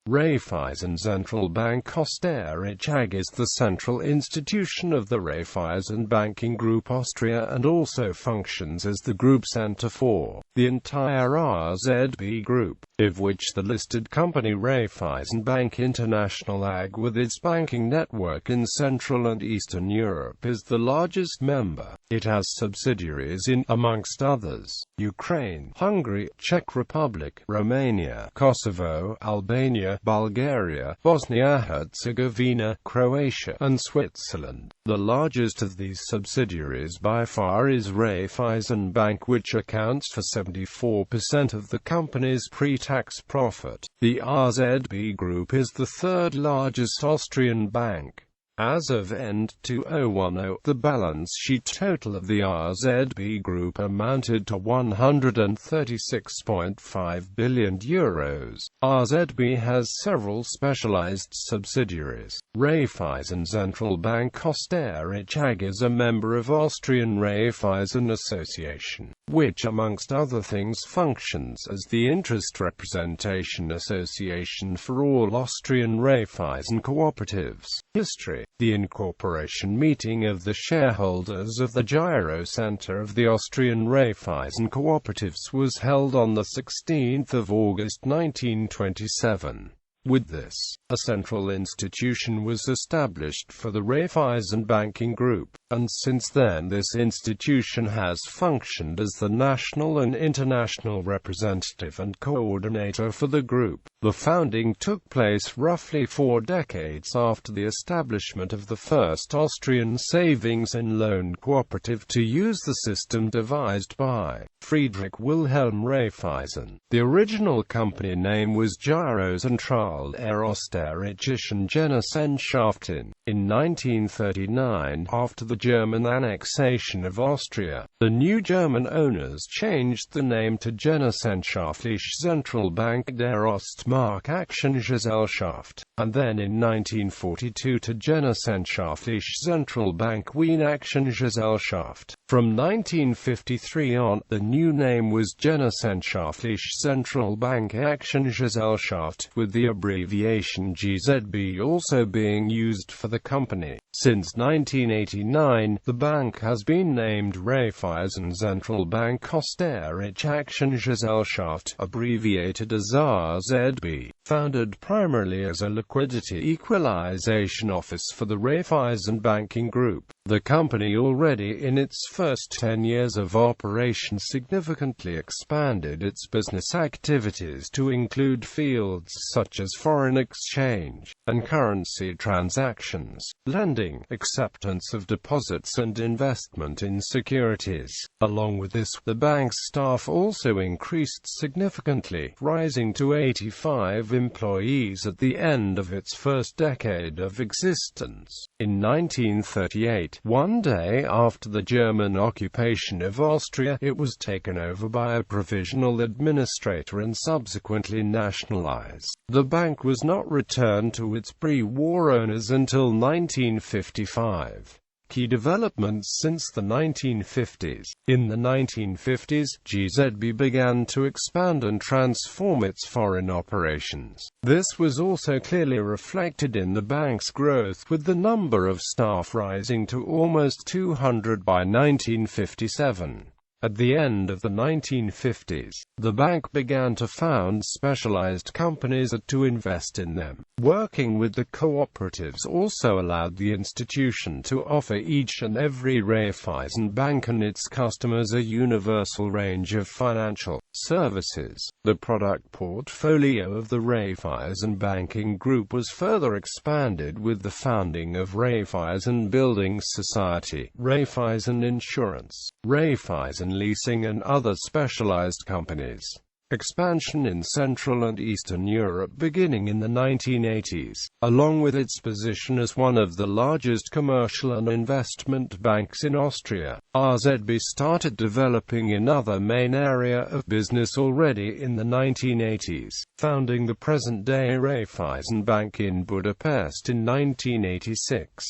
Raiffeisen Zentralbank Österreich AG is the central institution of the Raiffeisen Banking Group Austria and also functions as the group center for the entire RZB Group, of which the listed company Raiffeisen Bank International AG with its banking network in Central and Eastern Europe is the largest member. It has subsidiaries in, amongst others, Ukraine, Hungary, Czech Republic, Romania, Kosovo, Albania, Bulgaria, Bosnia-Herzegovina, Croatia, and Switzerland. The largest of these subsidiaries by far is Raiffeisenbank, which accounts for 74% of the company's pre-tax profit. The RZB Group is the third largest Austrian bank. As of end 2010, the balance sheet total of the RZB Group amounted to €136.5 billion. RZB has several specialized subsidiaries. Raiffeisen Zentralbank Österreich AG is a member of Austrian Raiffeisen Association, which amongst other things functions as the interest representation association for all Austrian Raiffeisen cooperatives. History: the incorporation meeting of the shareholders of the Gyro Center of the Austrian Raiffeisen cooperatives was held on 16 August 1927. With this, a central institution was established for the Raiffeisen Banking Group, and since then this institution has functioned as the national and international representative and coordinator for the group. The founding took place roughly 4 decades after the establishment of the first Austrian savings and loan cooperative to use the system devised by Friedrich Wilhelm Raiffeisen. The original company name was Gyro Zentralbank Österreichischen Genossenschaften. In 1939, after the German annexation of Austria, the new German owners changed the name to Genossenschaftliche Zentralbank der Ostmark Aktiengesellschaft, and then in 1942 to Genossenschaftliche Zentralbank Wien Aktiengesellschaft. From 1953 on, the new name was Genossenschaftliche Zentralbank Aktiengesellschaft, with the abbreviation GZB also being used for the company. Since 1989, the bank has been named Raiffeisen Zentralbank Österreich Aktiengesellschaft, abbreviated as RZB. Founded primarily as a liquidity equalization office for the Raiffeisen Banking Group, the company already in its first 10 years of operation significantly expanded its business activities to include fields such as foreign exchange and currency transactions, lending, acceptance of deposits and investment in securities. Along with this, the bank's staff also increased significantly, rising to 85 employees at the end of its first decade of existence. In 1938, one day after the German occupation of Austria, it was taken over by a provisional administrator and subsequently nationalized. The bank was not returned to its pre-war owners until 1955. Key developments since the 1950s. In the 1950s, GZB began to expand and transform its foreign operations. This was also clearly reflected in the bank's growth, with the number of staff rising to almost 200 by 1957. At the end of the 1950s, the bank began to found specialized companies to invest in them. Working with the cooperatives also allowed the institution to offer each and every Raiffeisen bank and its customers a universal range of financial services. The product portfolio of the Raiffeisen Banking Group was further expanded with the founding of Raiffeisen Building Society, Raiffeisen Insurance, Raiffeisen Leasing and other specialized companies. Expansion in Central and Eastern Europe beginning in the 1980s, along with its position as one of the largest commercial and investment banks in Austria. RZB started developing another main area of business already in the 1980s, founding the present-day Raiffeisen Bank in Budapest in 1986.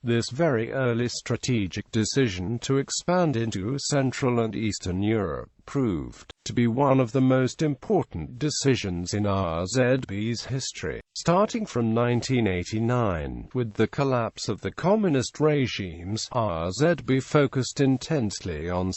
This very early strategic decision to expand into Central and Eastern Europe proved to be one of the most important decisions in RZB's history. Starting from 1989, with the collapse of the communist regimes, RZB focused intensely on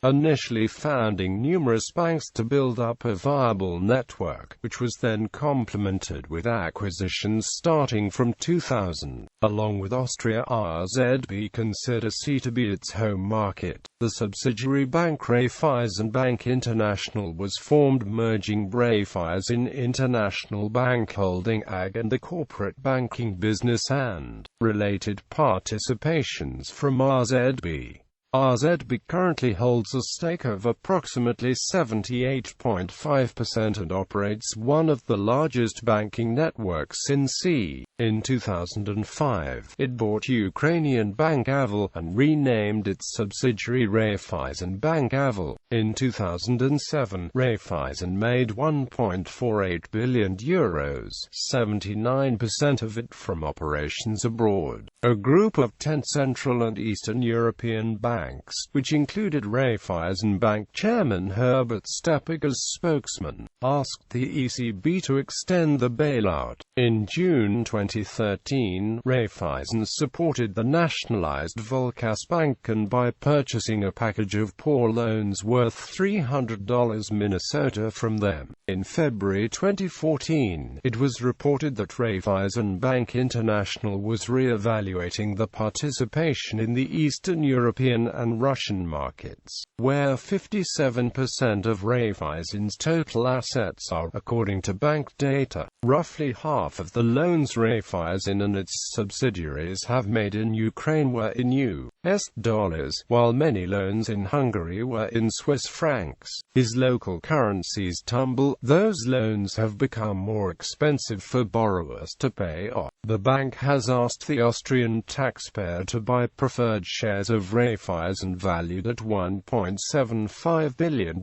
initially founding numerous banks to build up a viable network, which was then complemented with acquisitions starting from 2000. Along with Austria, RZB considers C to be its home market. The subsidiary bank Raiffeisen Bank International was formed, merging Raiffeisen International Bank Holding AG and the corporate banking business and related participations from RZB. RZB currently holds a stake of approximately 78.5% and operates one of the largest banking networks in C. In 2005, it bought Ukrainian Bank Aval and renamed its subsidiary Raiffeisen Bank Aval. In 2007, Raiffeisen made €1.48 billion, 79% of it from operations abroad. A group of 10 Central and Eastern European banks, which included Raiffeisenbank chairman Herbert Steppig as spokesman, asked the ECB to extend the bailout. In June 2013, Raiffeisen supported the nationalized Volksbanken by purchasing a package of poor loans worth $300 Minnesota from them. In February 2014, it was reported that Raiffeisen Bank International was re-evaluating the participation in the Eastern European and Russian markets, where 57% of Raiffeisen's total assets are, according to bank data. Roughly half of the loans Raiffeisen and its subsidiaries have made in Ukraine were in US dollars, while many loans in Hungary were in Swiss francs. As local currencies tumble, those loans have become more expensive for borrowers to pay off. The bank has asked the Austrian taxpayer to buy preferred shares of Raiffeisen valued at €1.75 billion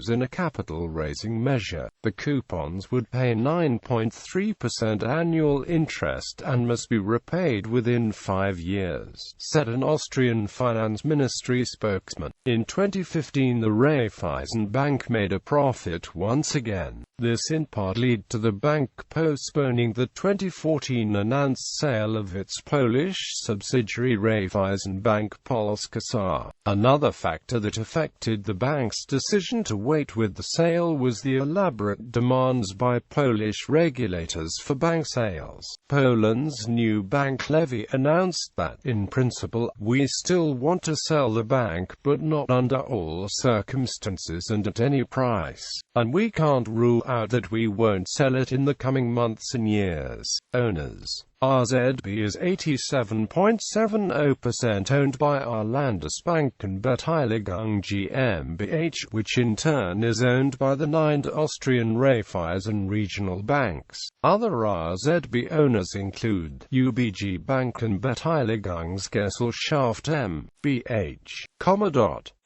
in a capital-raising measure. The coupons would pay 9.3% annual interest and must be repaid within 5 years, said an Austrian finance ministry spokesman. In 2015, the Raiffeisen Bank made a profit once again. This in part led to the bank postponing the 2014 announced sale of its Polish subsidiary Raiffeisenbank Polska S.A. Another factor that affected the bank's decision to wait with the sale was the elaborate demands by Polish regulators for bank sales. Poland's new bank levy announced that, in principle, we still want to sell the bank, but not under all circumstances and at any price. And we can't rule out that we won't sell it in the coming months and years. Owners. RZB is 87.70% owned by our Landesbanken Beteiligung GmbH, which in turn is owned by the 9 Austrian Raiffeisen regional banks. Other RZB owners include UBG Banken Beteiligungsgesellschaft M.B.H.,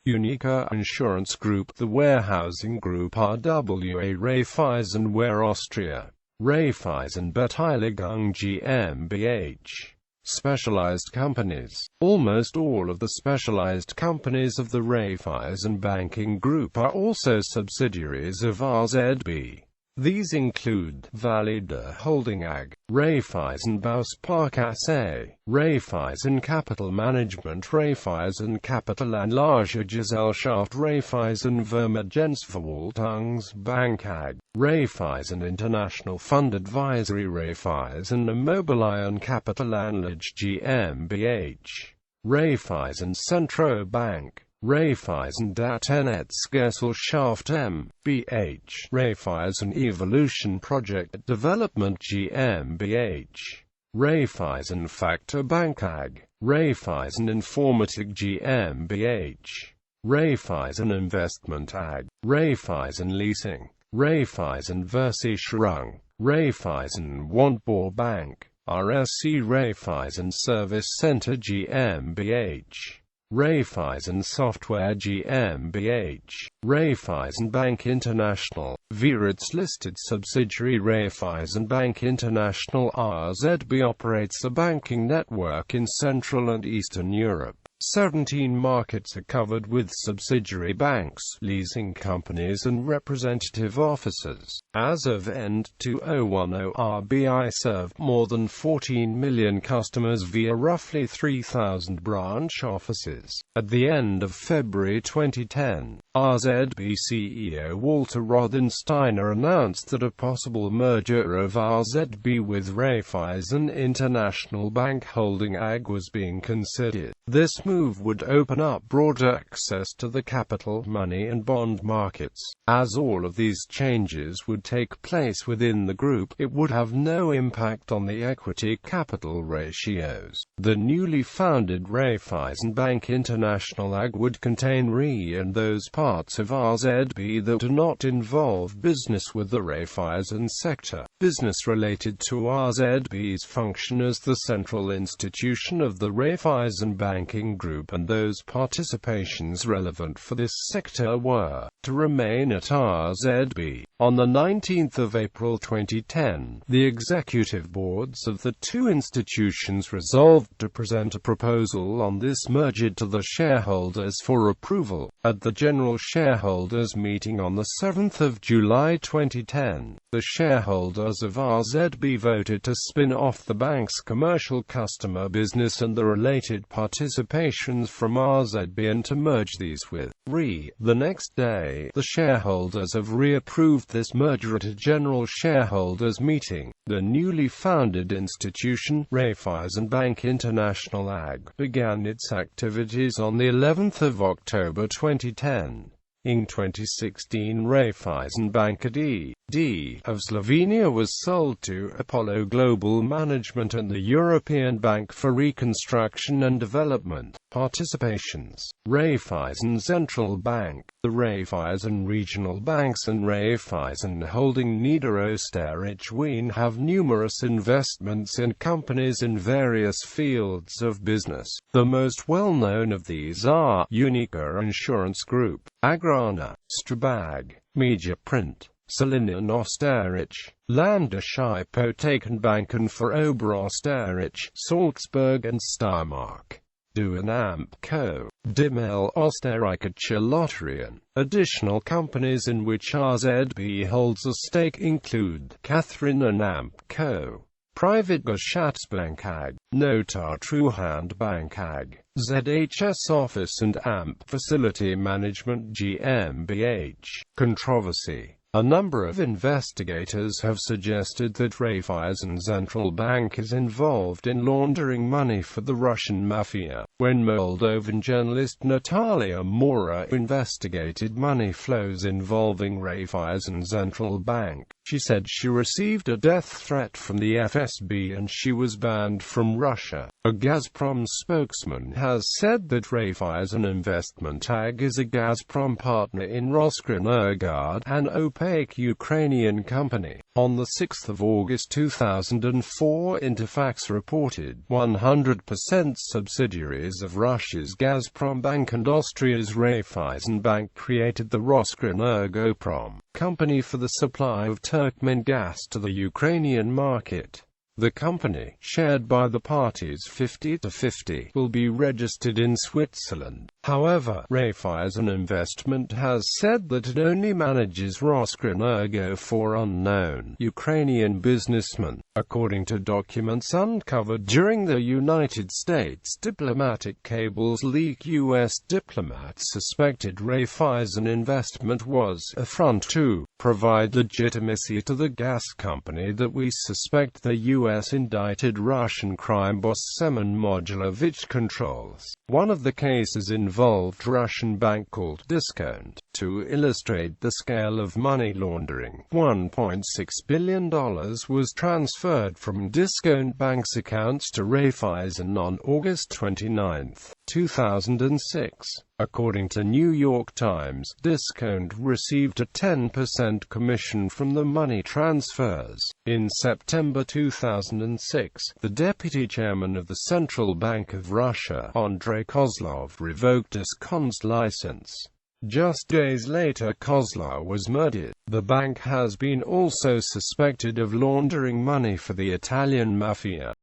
Unica Insurance Group, the Warehousing Group RWA Raiffeisenware Austria, Raiffeisen Beteiligung GmbH. Specialized companies. Almost all of the specialized companies of the Raiffeisen Banking Group are also subsidiaries of RZB. These include Valida Holding AG, Raiffeisen Bauspark SA, Raiffeisen Capital Management, Raiffeisen Kapitalanlagegesellschaft, Raiffeisen Vermögensverwaltungsbank AG, Raiffeisen International Fund Advisory, Raiffeisen Immobilien Kapitalanlage GmbH, Raiffeisen Zentralbank, Raiffeisen Datennetzgesellschaft M.B.H., Raiffeisen Evolution Project Development GmbH, Raiffeisen Factor Bank AG, Raiffeisen Informatik GmbH, Raiffeisen Investment AG, Raiffeisen Leasing, Raiffeisen Versicherung, Raiffeisen Wohnbau Bank, RSC Raiffeisen Service Center GmbH, Raiffeisen Software GmbH, Raiffeisen Bank International, via its listed subsidiary Raiffeisen Bank International RZB operates a banking network in Central and Eastern Europe. 17 markets are covered with subsidiary banks, leasing companies and representative offices. As of end 2010, RBI served more than 14 million customers via roughly 3,000 branch offices. At the end of February 2010, RZB CEO Walter Rothensteiner announced that a possible merger of RZB with Raiffeisen International Bank Holding AG was being considered. This move would open up broader access to the capital, money and bond markets. As all of these changes would take place within the group, it would have no impact on the equity capital ratios. The newly founded Raiffeisen Bank International AG would contain RE and those parts of RZB that do not involve business with the Raiffeisen sector. Business related to RZB's function as the central institution of the Raiffeisen Banking Group, and those participations relevant for this sector were to remain at RZB. On the 19th of April 2010, the executive boards of the two institutions resolved to present a proposal on this merger to the shareholders for approval. At the general shareholders meeting on the 7th of July 2010, the shareholders of RZB voted to spin off the bank's commercial customer business and the related participations from RZB and to merge these with RE. The next day, the shareholders have reapproved this merger at a general shareholders meeting. The newly founded institution, Raiffeisen Bank International AG, began its activities on the 11th of October 2010. In 2016, Raiffeisen Bank A.D. of Slovenia was sold to Apollo Global Management and the European Bank for Reconstruction and Development. Participations: Raiffeisen Zentralbank, the Raiffeisen Regional Banks and Raiffeisen Holding Niederösterreich Wien have numerous investments in companies in various fields of business. The most well-known of these are Unica Insurance Group, Agrana, Strabag, Media Print, Salinian Österreich, Landesche Hypothekenbanken für Oberösterreich, Salzburg and Steiermark. Du and Amp Co. Dimmel Österreichische Lotterien. Additional companies in which RZB holds a stake include Catherine and Amp Co. Private Geschäftsbank AG, Notar Treuhand Bank AG, ZHS Office and AMP Facility Management GmbH. Controversy. A number of investigators have suggested that Raiffeisen Zentralbank is involved in laundering money for the Russian mafia. When Moldovan journalist Natalia Mora investigated money flows involving Raiffeisen Zentralbank, she said she received a death threat from the FSB and she was banned from Russia. A Gazprom spokesman has said that Raiffeisen Investment AG is a Gazprom partner in Roskrenergard, an opaque Ukrainian company. On the 6th of August 2004, Interfax reported 100% subsidiaries of Russia's Gazprom Bank and Austria's Raiffeisen Bank created the Roskrnergoprom company for the supply of Turkmen gas to the Ukrainian market. The company, shared by the parties 50-50, will be registered in Switzerland. However, Raiffeisen Investment has said that it only manages Roskrnergo for unknown Ukrainian businessmen. According to documents uncovered during the United States diplomatic cables leak, U.S. diplomats suspected Raiffeisen Investment was a front to provide legitimacy to the gas company that we suspect the U.S. indicted Russian crime boss Semen Modulovich controls. One of the cases involved Russian bank called Discount. To illustrate the scale of money laundering, $1.6 billion was transferred from Discount Bank's accounts to Raiffeisen on August 29, 2006. According to New York Times, Discount received a 10% commission from the money transfers. In September 2006, the deputy chairman of the Central Bank of Russia, Andrei Kozlov, revoked Discount's license. Just days later, Kozlov was murdered. The bank has been also suspected of laundering money for the Italian mafia.